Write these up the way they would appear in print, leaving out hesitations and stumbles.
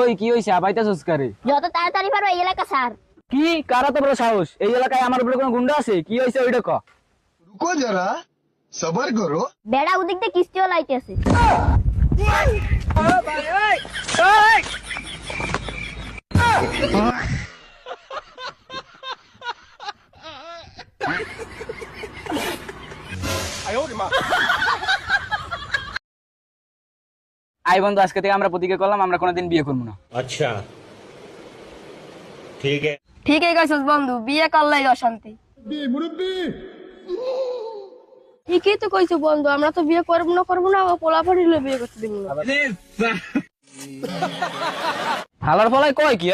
ওই কি হইছে আবাইতাছস কারে? যত তাড়াতাড়ি পারো এই এলাকা ছাড়। কি কারা তো বড় সাহস? এই এলাকায় আমার উপরে কোনো গুন্ডা আছে? কি হইছে ওইটা ক। रुको जरा सबर करो। বেড়া ওদিক দিয়ে কিস্তিও লাইতেছে। আই বন্ধু, আজকে থেকে আমরা প্রতিজ্ঞা করলাম আমরা কোনোদিন বিয়ে করবো না। अच्छा ठीक है। ঠিকই কইছস বন্ধু, বিয়ে করলেই অশান্তি। ঠিকই তো কইছো বন্ধু, আমরা তো বিয়ে করব না পোলাপান হইলে বিয়ে করতে দিব না। হালার ফলাই কয় কি?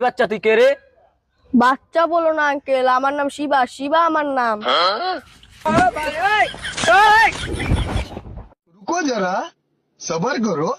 বাচ্চা তুই কে রে? বাচ্চা বলো না আঙ্কেল, আমার নাম শিবা, শিবা আমার নাম। रुको जरा सबर करो।